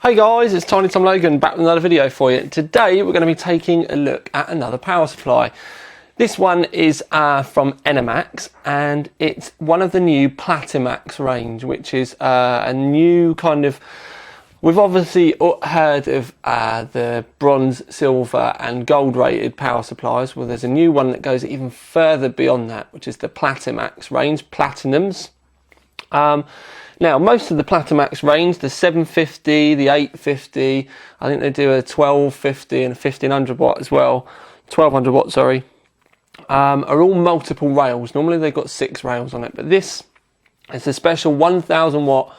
Hey guys, it's Tiny Tom Logan back with another video for you. Today we're going to be taking a look at another power supply. This one is from Enermax, and it's one of the new Platimax range, which is a new kind of... We've obviously heard of the bronze, silver and gold rated power supplies. Well, there's a new one that goes even further beyond that, which is the Platimax range, Platinums. Now, most of the Platimax range, the 750, the 850, I think they do a 1250 and a 1500 watt as well, 1200 watt, sorry, are all multiple rails. Normally they've got 6 rails on it, but this is a special 1000 watt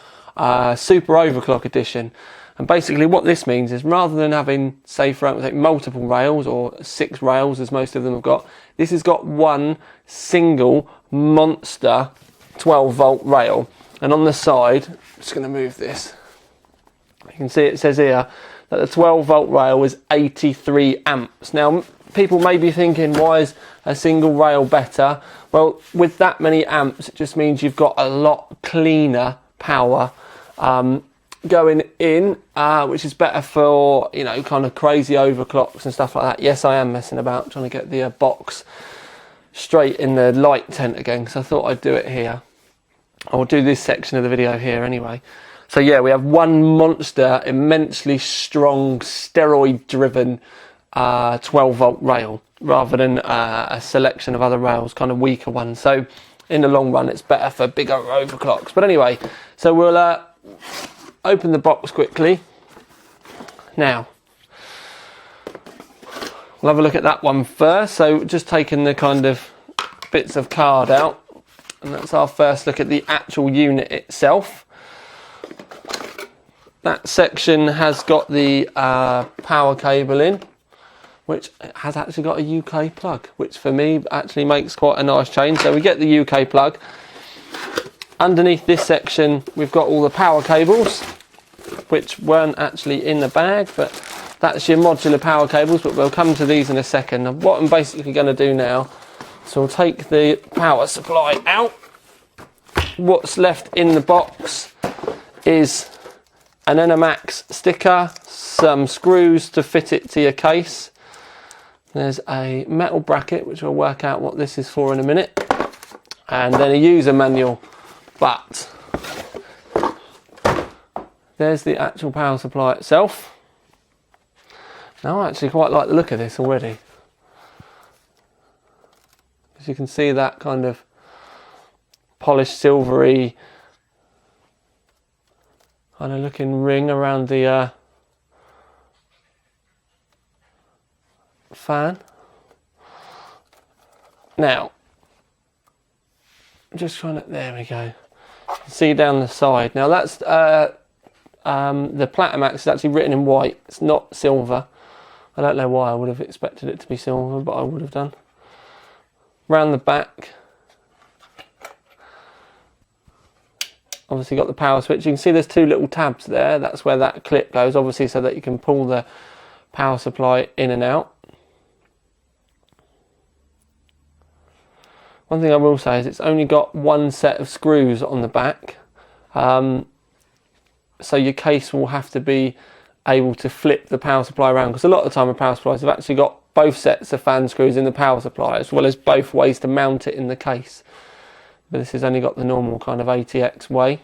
super overclock edition. And basically what this means is, rather than having, say for example, multiple rails or 6 rails as most of them have got, this has got one single monster 12 volt rail. And on the side, I'm just going to move this, you can see it says here that the 12 volt rail is 83 amps. Now people may be thinking, why is a single rail better? Well, with that many amps, it just means you've got a lot cleaner power going in, which is better for, you know, kind of crazy overclocks and stuff like that. Yes, I am messing about trying to get the box straight in the light tent again, because I thought I'd do it here. I'll do this section of the video here anyway. So yeah, we have one monster, immensely strong, steroid-driven 12 volt rail, rather than a selection of other rails, kind of weaker ones. So in the long run, it's better for bigger overclocks. But anyway, so we'll open the box quickly. Now, we'll have a look at that one first. So just taking the kind of bits of card out. And that's our first look at the actual unit itself. That section has got the power cable in, which has actually got a UK plug, which for me actually makes quite a nice change. So we get the UK plug. Underneath this section, we've got all the power cables, which weren't actually in the bag, but that's your modular power cables, but we'll come to these in a second. And what I'm basically going to do now, so we'll take the power supply out. What's left in the box is an Enermax sticker, some screws to fit it to your case. There's a metal bracket, which we'll work out what this is for in a minute. And then a user manual. But there's the actual power supply itself. Now I actually quite like the look of this already. As you can see, that kind of polished silvery kind of looking ring around the fan. Now, just trying to, there we go. See down the side. Now that's the Platimax is actually written in white. It's not silver. I don't know why. I would have expected it to be silver, but I would have done. Round the back, obviously got the power switch. You can see there's 2 little tabs there. That's where that clip goes, obviously, so that you can pull the power supply in and out. One thing I will say is it's only got one set of screws on the back, so your case will have to be able to flip the power supply around, because a lot of the time with power supplies have actually got both sets of fan screws in the power supply, as well as both ways to mount it in the case. But this has only got the normal kind of ATX way.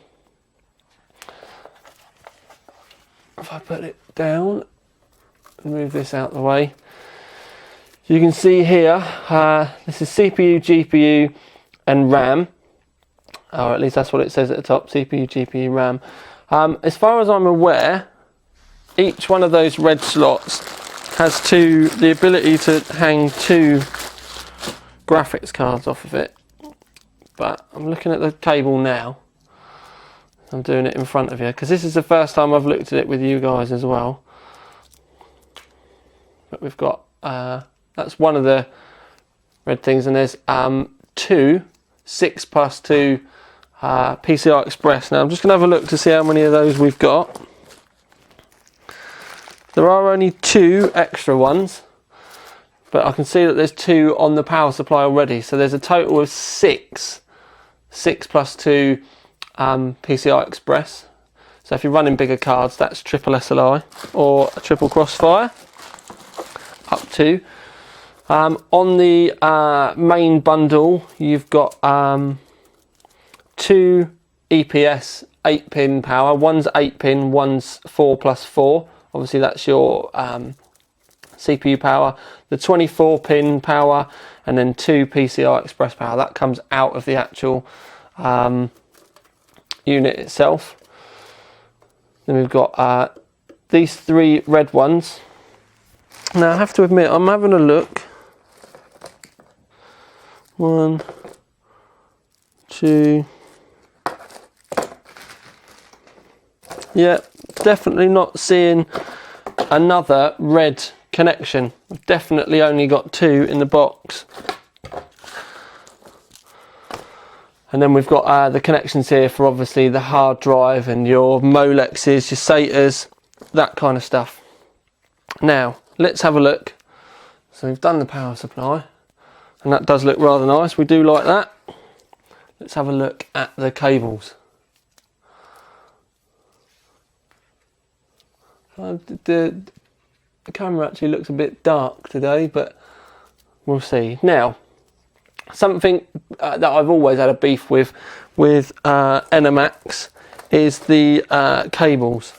If I put it down and move this out of the way, you can see here, this is CPU, GPU and RAM, or at least that's what it says at the top, CPU, GPU, RAM. As far as I'm aware, each one of those red slots has the ability to hang 2 graphics cards off of it. But I'm looking at the cable now. I'm doing it in front of you, because this is the first time I've looked at it with you guys as well. But we've got, that's one of the red things, and there's 2 6+2 PCI Express. Now I'm just going to have a look to see how many of those we've got. There are only 2 extra ones, but I can see that there's 2 on the power supply already. So there's a total of 6 plus 2 PCI Express. So So if you're running bigger cards, that's triple SLI or a triple crossfire, up to. On the main bundle, you've got 2 EPS 8-pin power. One's 8-pin, one's 4+4. Obviously that's your CPU power. The 24-pin power, and then 2 PCI Express power. That comes out of the actual unit itself. Then we've got these 3 red ones. Now I have to admit, I'm having a look. 1, 2. Yeah, definitely not seeing another red connection. We've definitely only got 2 in the box. And then we've got the connections here for obviously the hard drive and your Molexes, your SATAs, that kind of stuff. Now, let's have a look. So we've done the power supply, and that does look rather nice. We do like that. Let's have a look at the cables. The camera actually looks a bit dark today, but we'll see. Now, something that I've always had a beef with Enermax is the cables.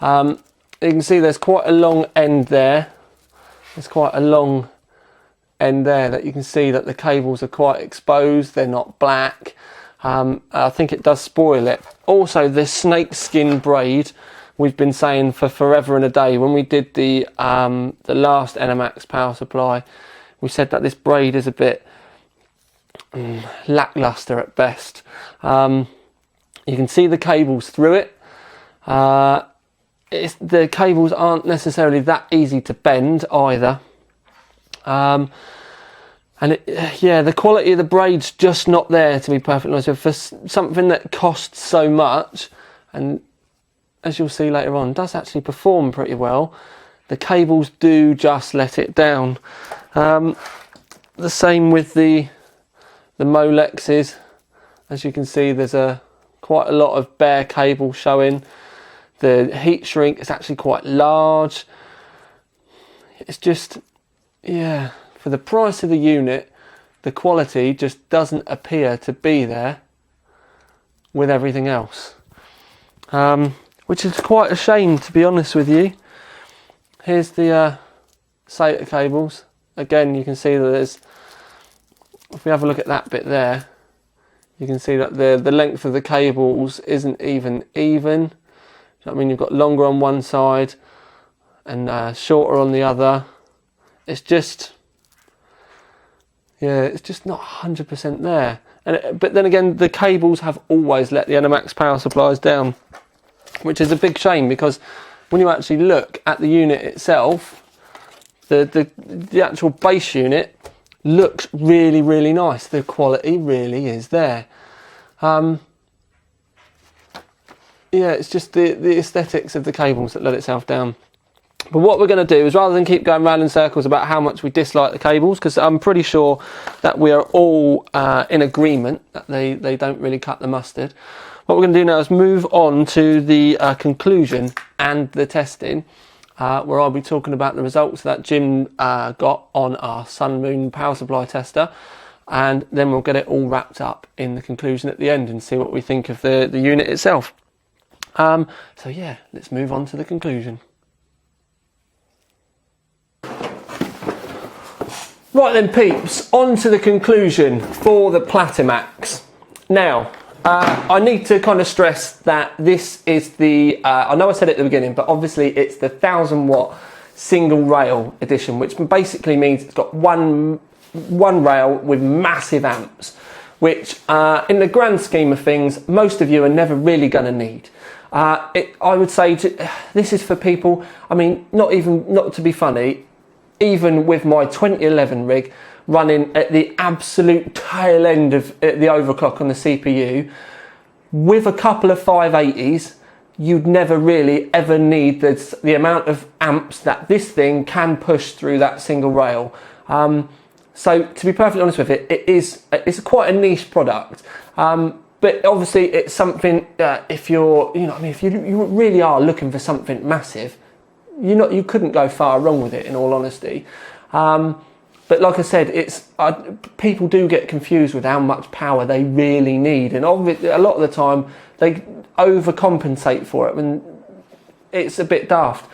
You can see there's quite a long end there. There's quite a long end there that you can see that the cables are quite exposed. They're not black. I think it does spoil it. Also, this snakeskin braid, we've been saying for forever and a day. When we did the last Enermax power supply, we said that this braid is a bit lackluster at best. You can see the cables through it. The cables aren't necessarily that easy to bend either. And the quality of the braid's just not there, to be perfectly honest with you, for something that costs so much. And as you'll see later on, does actually perform pretty well. The cables do just let it down. The same with the Molexes. As you can see, there's quite a lot of bare cable showing. The heat shrink is actually quite large. It's just, yeah, for the price of the unit, the quality just doesn't appear to be there with everything else. Which is quite a shame, to be honest with you. Here's the SATA cables. Again, you can see that there's, if we have a look at that bit there, you can see that the length of the cables isn't even. I mean, you've got longer on one side and shorter on the other. It's just, yeah, it's just not 100% there. But then again, the cables have always let the Enermax power supplies down, which is a big shame, because when you actually look at the unit itself, the actual base unit looks really, really nice. The quality really is there. Yeah, it's just the aesthetics of the cables that let itself down. But what we're going to do is, rather than keep going round in circles about how much we dislike the cables, because I'm pretty sure that we are all in agreement that they don't really cut the mustard, what we're going to do now is move on to the conclusion and the testing, where I'll be talking about the results that Jim got on our Sun Moon power supply tester, and then we'll get it all wrapped up in the conclusion at the end and see what we think of the unit itself. So yeah, let's move on to the conclusion. Right then, peeps, on to the conclusion for the Platimax. Now, I need to kind of stress that this is the, I know I said it at the beginning, but obviously it's the 1000 watt single rail edition, which basically means it's got one rail with massive amps, which in the grand scheme of things, most of you are never really going to need. I would say this is for people, I mean, not to be funny, even with my 2011 rig running at the absolute tail end of the overclock on the CPU, with a couple of 580s, you'd never really ever need the amount of amps that this thing can push through that single rail. So to be perfectly honest with it, it's quite a niche product. But obviously it's something if you're, if you really are looking for something massive, you couldn't go far wrong with it, in all honesty. But like I said, people do get confused with how much power they really need, and obviously a lot of the time they overcompensate for it, and it's a bit daft.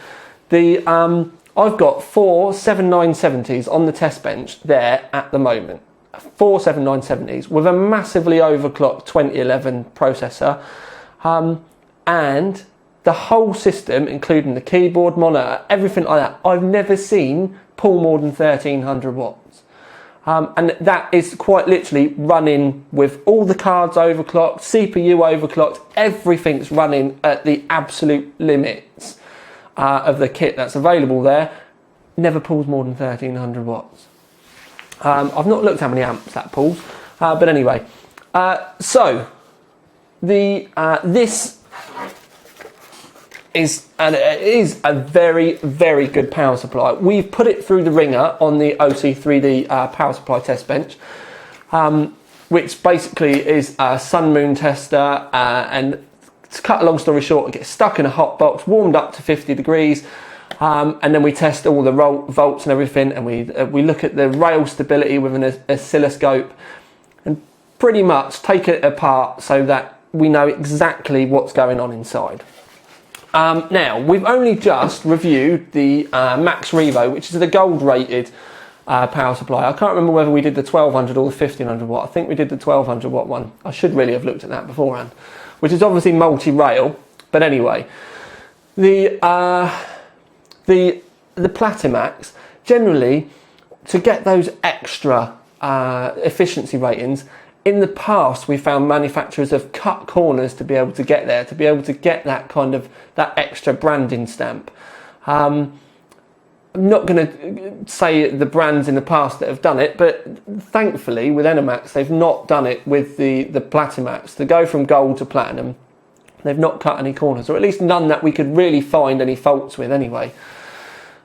I've got 4 7970s on the test bench there at the moment. 4 7970s with a massively overclocked 2011 processor, and the whole system, including the keyboard, monitor, everything like that, I've never seen pull more than 1300 watts. And that is quite literally running with all the cards overclocked, CPU overclocked, everything's running at the absolute limits of the kit that's available there. Never pulls more than 1300 watts. I've not looked how many amps that pulls, but anyway. So this is a very, very good power supply. We've put it through the ringer on the OC3D power supply test bench, which basically is a sun moon tester, and to cut a long story short, it gets stuck in a hot box, warmed up to 50 degrees, and then we test all the volts and everything, and we look at the rail stability with an oscilloscope, and pretty much take it apart so that we know exactly what's going on inside. Now, we've only just reviewed the Max Revo, which is the gold rated power supply. I can't remember whether we did the 1200 or the 1500 watt. I think we did the 1200 watt one. I should really have looked at that beforehand, which is obviously multi-rail. But anyway, the Platimax, generally, to get those extra efficiency ratings, in the past we found manufacturers have cut corners to be able to get there, to be able to get that kind of, that extra branding stamp. I'm not going to say the brands in the past that have done it, but thankfully with Enemax they've not done it with the Platimax. To go from gold to platinum, they've not cut any corners, or at least none that we could really find any faults with anyway.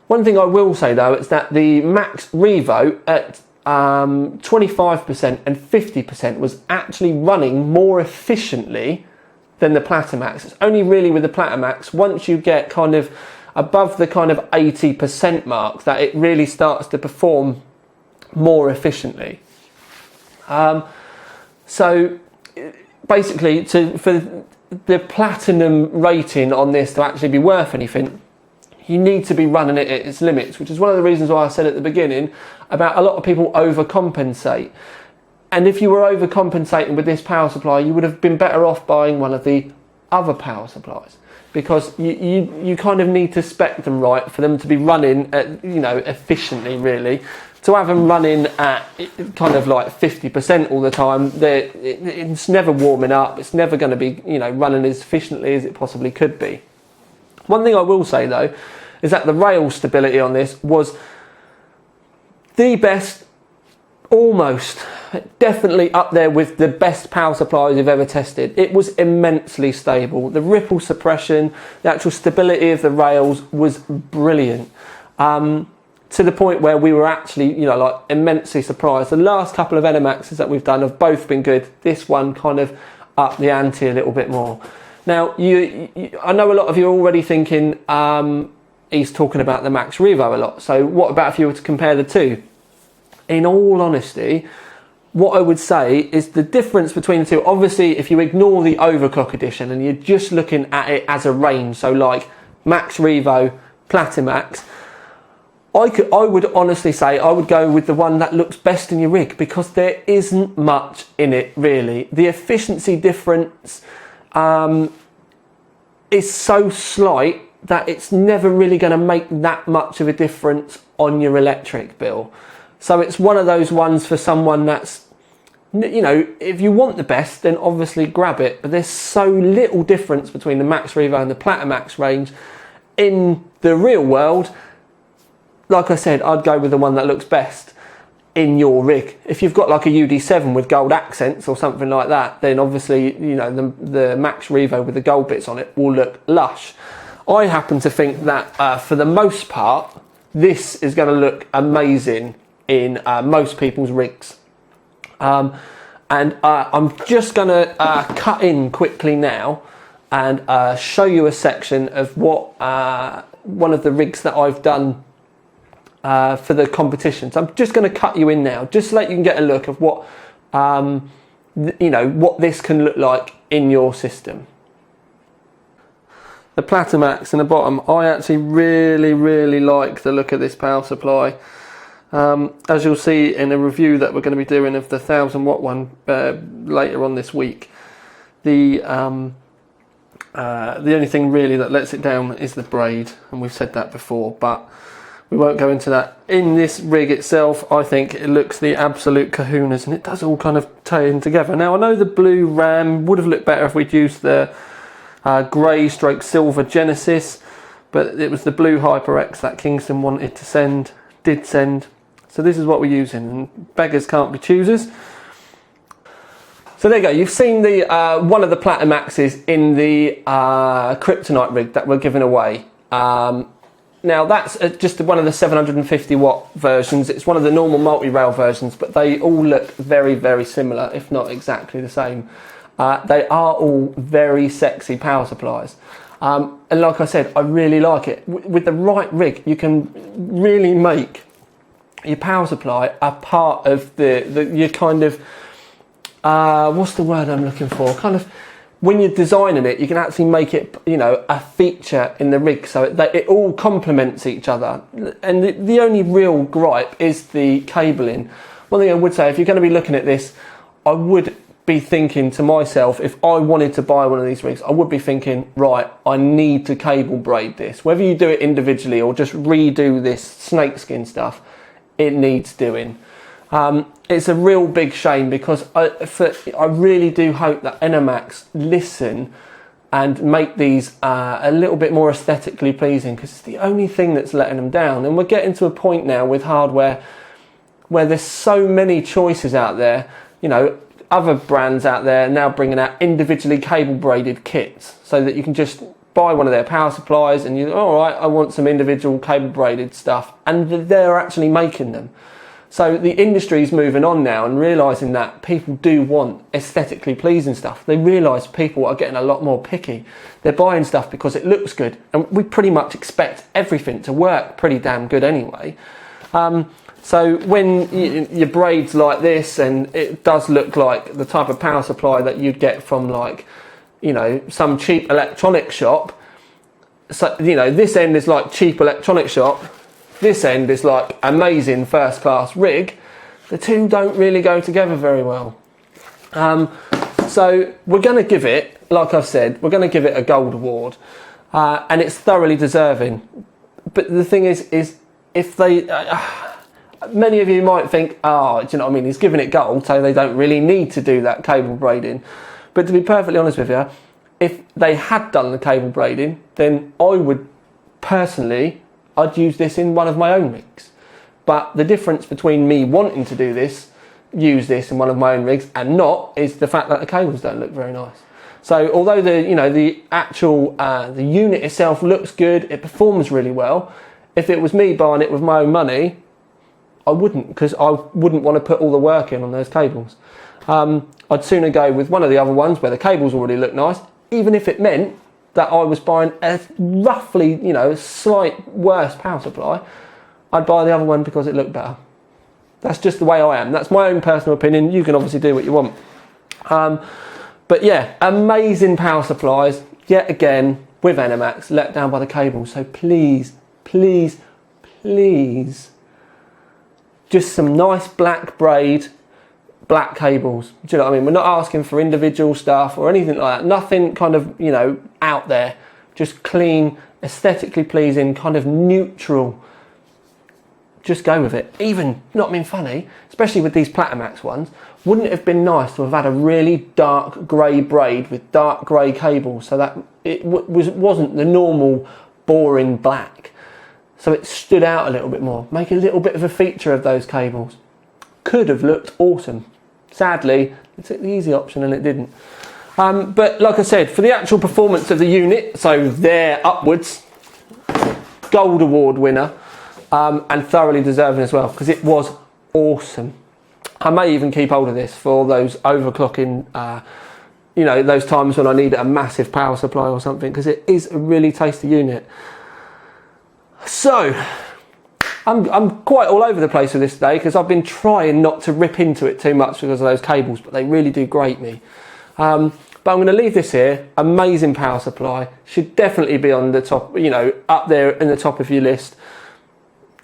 One thing I will say though is that the Max Revo at 25% and 50% was actually running more efficiently than the Platimax. It's only really with the Platimax, once you get kind of above the kind of 80% mark, that it really starts to perform more efficiently. So basically, for the platinum rating on this to actually be worth anything, you need to be running it at its limits, which is one of the reasons why I said at the beginning about a lot of people overcompensate. And if you were overcompensating with this power supply, you would have been better off buying one of the other power supplies, because you kind of need to spec them right for them to be running at, efficiently really. To have them running at kind of like 50% all the time, it's never warming up, it's never going to be running as efficiently as it possibly could be. One thing I will say though is that the rail stability on this was the best, almost definitely up there with the best power supplies you've ever tested. It was immensely stable. The ripple suppression, the actual stability of the rails was brilliant, to the point where we were actually immensely surprised. The last couple of Enemaxes that we've done have both been good. This one kind of upped the ante a little bit more. Now, I know a lot of you are already thinking he's talking about the Max Revo a lot. So what about if you were to compare the two? In all honesty, what I would say is the difference between the two, obviously if you ignore the overclock edition and you're just looking at it as a range, so like Max Revo, Platimax, I would honestly say I would go with the one that looks best in your rig, because there isn't much in it really. The efficiency difference is so slight that it's never really going to make that much of a difference on your electric bill. So it's one of those ones for someone that's, if you want the best, then obviously grab it. But there's so little difference between the Max Revo and the Platimax range in the real world. Like I said, I'd go with the one that looks best in your rig. If you've got like a UD7 with gold accents or something like that, then obviously the Max Revo with the gold bits on it will look lush. I happen to think that for the most part this is going to look amazing in most people's rigs, And I'm just going to cut in quickly now and show you a section of what one of the rigs that I've done for the competition. So I'm just going to cut you in now, just so that you can get a look of what what this can look like in your system. The Platimax in the bottom, I actually really like the look of this power supply. As you'll see in a review that we're going to be doing of the 1000 watt one later on this week, the only thing really that lets it down is the braid, and we've said that before, but we won't go into that. In this rig itself, I think it looks the absolute kahunas, and it does all kind of tie in together. Now, I know the blue Ram would have looked better if we'd used the grey stroke silver Genesis, but it was the blue HyperX that Kingston wanted to send, did send. So this is what we're using, and beggars can't be choosers. So there you go, you've seen the one of the Platimaxes in the Kryptonite rig that we're giving away. Now that's just one of the 750 watt versions. It's one of the normal multi-rail versions, but they all look very similar, if not exactly the same. They are all very sexy power supplies. And like I said, I really like it. With the right rig, you can really make your power supply a part of your kind of, what's the word I'm looking for? Kind of, when you're designing it, you can actually make it, a feature in the rig, so it all complements each other. And the only real gripe is the cabling. One thing I would say, if you're going to be looking at this, I would be thinking to myself, if I wanted to buy one of these rigs, I would be thinking, right, I need to cable braid this. Whether you do it individually or just redo this snakeskin stuff, it needs doing. It's a real big shame, because I really do hope that Enermax listen and make these a little bit more aesthetically pleasing, because it's the only thing that's letting them down. And we're getting to a point now with hardware where there's so many choices out there. Other brands out there now bringing out individually cable braided kits, so that you can just buy one of their power supplies and you're all right, I want some individual cable braided stuff, and they're actually making them. So the industry's moving on now and realising that people do want aesthetically pleasing stuff. They realise people are getting a lot more picky. They're buying stuff because it looks good, and we pretty much expect everything to work pretty damn good anyway. So when your braids like this, and it does look like the type of power supply that you'd get from some cheap electronics shop. So, this end is like cheap electronics shop. This end is like amazing first class rig. The two don't really go together very well. So we're going to give it, like I've said, we're going to give it a gold award. And it's thoroughly deserving. But the thing is if they... many of you might think, do you know what I mean, he's giving it gold, so they don't really need to do that cable braiding. But to be perfectly honest with you, if they had done the cable braiding, then I would personally, I'd use this in one of my own rigs. But the difference between me wanting to use this in one of my own rigs and not, is the fact that the cables don't look very nice. So although the actual the unit itself looks good, it performs really well, if it was me buying it with my own money, I wouldn't, because I wouldn't want to put all the work in on those cables. I'd sooner go with one of the other ones where the cables already look nice, even if it meant that I was buying a roughly, slight worse power supply. I'd buy the other one because it looked better. That's just the way I am. That's my own personal opinion. You can obviously do what you want. But yeah, amazing power supplies, yet again, with Enermax, let down by the cables. So please, just some nice black braid, black cables. Do you know what I mean? We're not asking for individual stuff or anything like that. Nothing kind of, out there. Just clean, aesthetically pleasing, kind of neutral. Just go with it. Even, not being funny, especially with these Platimax ones, wouldn't it have been nice to have had a really dark grey braid with dark grey cables, so that it wasn't the normal boring black? So it stood out a little bit more. Make a little bit of a feature of those cables. Could have looked awesome. Sadly, it took the easy option and it didn't. But like I said, for the actual performance of the unit, so there upwards, gold award winner, and thoroughly deserving as well, because it was awesome. I may even keep hold of this for those overclocking, you know, those times when I need a massive power supply or something, because it is a really tasty unit. So I'm quite all over the place with this today, because I've been trying not to rip into it too much because of those cables, but they really do grate me. But I'm going to leave this here. Amazing power supply. Should definitely be on the top, you know, up there in the top of your list.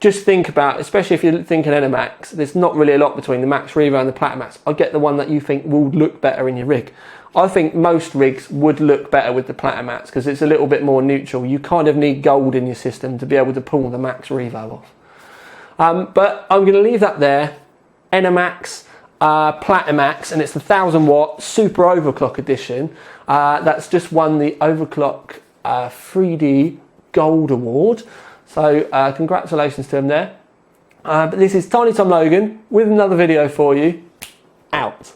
Just think about, especially if you're thinking Enermax, there's not really a lot between the Max Revo and the Platimax. I'll get the one that you think will look better in your rig. I think most rigs would look better with the Platimax because it's a little bit more neutral. You kind of need gold in your system to be able to pull the Max Revo off. But I'm going to leave that there. Enermax, Platimax, and it's the 1000 watt super overclock edition. That's just won the Overclock 3D Gold Award. So congratulations to him there. But this is Tiny Tom Logan with another video for you. Out.